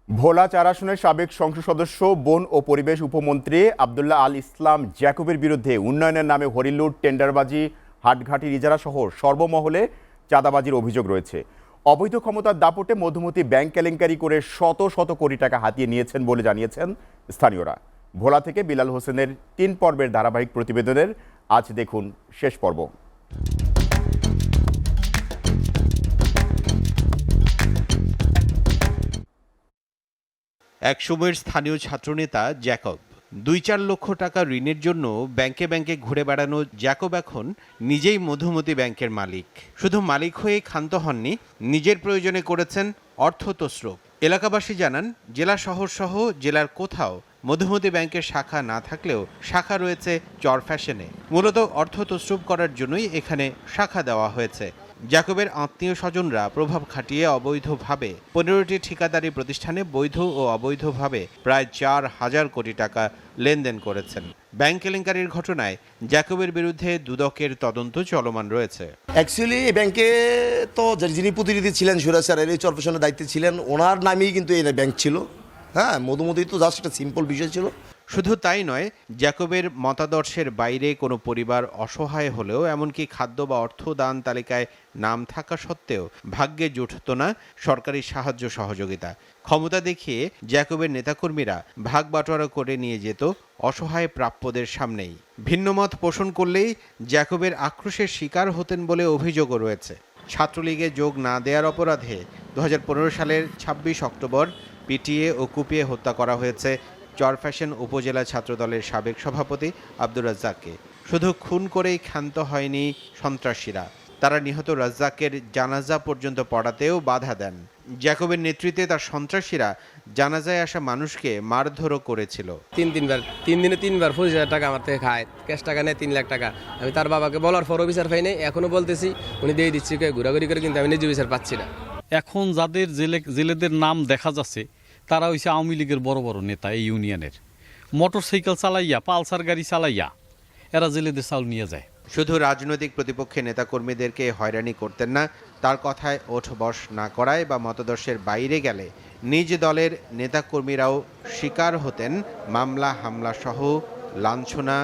ভোলা ৪ আসনের সাবেক সংসদ সদস্য বন ও পরিবেশ উপমন্ত্রী আব্দুল্লাহ আল ইসলাম জ্যাকবের বিরুদ্ধে উন্নয়নের নামে হরিলুট, টেন্ডারবাজি, হাটঘাটির ইজারা সহ সর্বমহলে চাঁদাবাজির অভিযোগ রয়েছে। অবৈধ ক্ষমতার দাপটে মধুমতি ব্যাংক কেলেঙ্কারি করে শত শত কোটি টাকা হাতিয়ে নিয়েছেন বলে জানিয়েছেন স্থানীয়রা। ভোলা থেকে বিলাল হোসেনের ৩ পর্বের ধারাবাহিক প্রতিবেদনের আজ দেখুন শেষ পর্ব। একসময়ের স্থানীয় ছাত্রনেতা জ্যাকব ২-৪ লক্ষ টাকা ঋণের জন্য ব্যাংকে ব্যাংকে ঘুরে বেড়ানো জ্যাকব এখন নিজেই মধুমতি ব্যাংকের মালিক। শুধু মালিক হয়ে ক্ষান্ত হননি, নিজের প্রয়োজনে করেছেন অর্থ তসরুপ। এলাকাবাসী জানান, জেলা শহর সহ জেলার কোথাও মধুমতি ব্যাংকের শাখা না থাকলেও শাখা রয়েছে চর ফ্যাশনে। মূলত অর্থ তসরুপ করার জন্যই এখানে শাখা দেওয়া হয়েছে। জ্যাকবের আত্মীয় স্বজনরা প্রভাব খাটিয়ে অবৈধভাবে ১৫টি ঠিকাদারি প্রতিষ্ঠানে বৈধ ও অবৈধভাবে প্রায় ৪,০০০ কোটি টাকা লেনদেন করেছেন। ব্যাংক কেলেঙ্কারির ঘটনায় জ্যাকবের বিরুদ্ধে দুদকের তদন্ত চলমান রয়েছে। অ্যাকচুয়ালি এই ব্যাংকে তো যিনি প্রতিনিধি ছিলেন সুরেশ্বরের এই চরপেশনের দায়িত্বে ছিলেন, ওনার নামেই কিন্তু এই ব্যাংক ছিল। হ্যাঁ, মধুমতি তো জাস্ট একটা সিম্পল বিষয় ছিল। শুধু তাই নয়, জ্যাকবের মতাদর্শের বাইরে কোনো পরিবার অসহায় হলেও এমনকি খাদ্য বা অর্থ দান তালিকায় নাম থাকা সত্ত্বেও ভাগ্যে জুটত না সরকারি সাহায্য সহযোগিতা। ক্ষমতা দেখিয়ে জ্যাকবের নেতাকর্মীরা ভাগ বাটোয়ারা করে নিয়ে যেত অসহায় প্রাপ্যদের সামনেই। ভিন্নমত পোষণ করলেই জ্যাকবের আক্রোশের শিকার হতেন বলে অভিযোগও রয়েছে। ছাত্রলীগে যোগ না দেওয়ার অপরাধে ২০১৫ সালের ২৬ অক্টোবর পিটিয়ে ও কুপিয়ে হত্যা করা হয়েছে চরফ্যাশন উপজেলা ছাত্রদলের সাবেক সভাপতি আব্দুর রাজ্জাককে। শুধু খুন করেই ক্ষান্ত হয়নি সন্ত্রাসীরা, তারা নিহত রাজ্জাকের জানাজা পর্যন্ত পড়াতেও বাধা দেন। জ্যাকবের নেতৃত্বে তার সন্ত্রাসীরা জানাজায় আসা মানুষকে মারধরও করেছিল। তিন দিনে ৩ বার ২৫,০০০ টাকা আমার থেকে খায়, ক্যাশ টাকা নেয় ৩ লাখ টাকা। আমি তার বাবাকে বলার পরও বিচার পাই নাই, এখনো বলতেছি উনি দিয়ে দিচ্ছি ঘোরাঘুরি করে, কিন্তু আমি নিজে বিচার পাচ্ছি না। এখন যাদের জেলেদের নাম দেখা যাচ্ছে তারা হইছে আওয়ামী লীগের বড় বড় নেতা। এই ইউনিয়নের মোটর সাইকেল চালাইয়া, পালসার গাড়ি চালাইয়া এরা জেলেদের চাউল নিয়ে যায়। শুধু রাজনৈতিক প্রতিপক্ষের নেতাকর্মীদেরকে হয়রানি করতেন না, তার কথায় ওঠবস না করায় বা মতাদর্শের বাইরে গেলে নিজ দলের নেতাকর্মীরাও শিকার হতেন মামলা হামলা সহ লাঞ্ছনা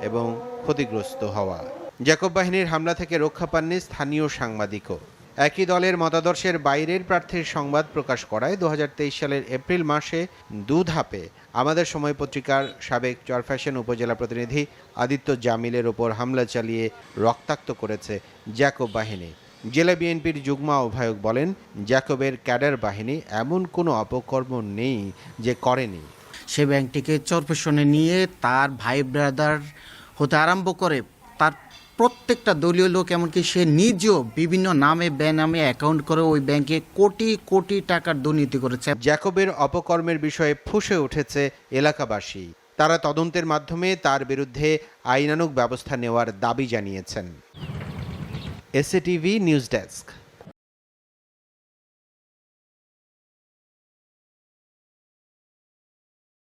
এবং ক্ষতিগ্রস্ত হওয়া। জ্যাকব বাহিনীর হামলা থেকে রক্ষা পাননি স্থানীয় সাংবাদিকও। একই দলের মতাদর্শের বাইরের প্রার্থীর সংবাদ প্রকাশ করায় ২০২৩ সালের এপ্রিল মাসে ২ ধাপে আমাদের সময় পত্রিকার সাবেক চরফ্যাশন উপজেলা প্রতিনিধি আদিত্য জামিলের ওপর হামলা চালিয়ে রক্তাক্ত করেছে জ্যাকব বাহিনী। জেলা বিএনপির যুগ্ম আহ্বায়ক বলেন, জ্যাকবের ক্যাডার বাহিনী এমন কোনো অপকর্ম নেই যে করেনি। সে ব্যাংকটিকে চরপেশনে নিয়ে তার ভাই ব্রাদার হতে আরম্ভ করে তার প্রত্যেকটা দলীয় লোক, এমনকি সে নিজেও বিভিন্ন নামে বেনামে অ্যাকাউন্ট করে ওই ব্যাংকে কোটি কোটি টাকার দুর্নীতি করেছে। জ্যাকবের অপকর্মের বিষয়ে ফুঁসে উঠেছে এলাকাবাসী। তারা তদন্তের মাধ্যমে তার বিরুদ্ধে আইনানুগ ব্যবস্থা নেওয়ার দাবি জানিয়েছেন। SATV news desk.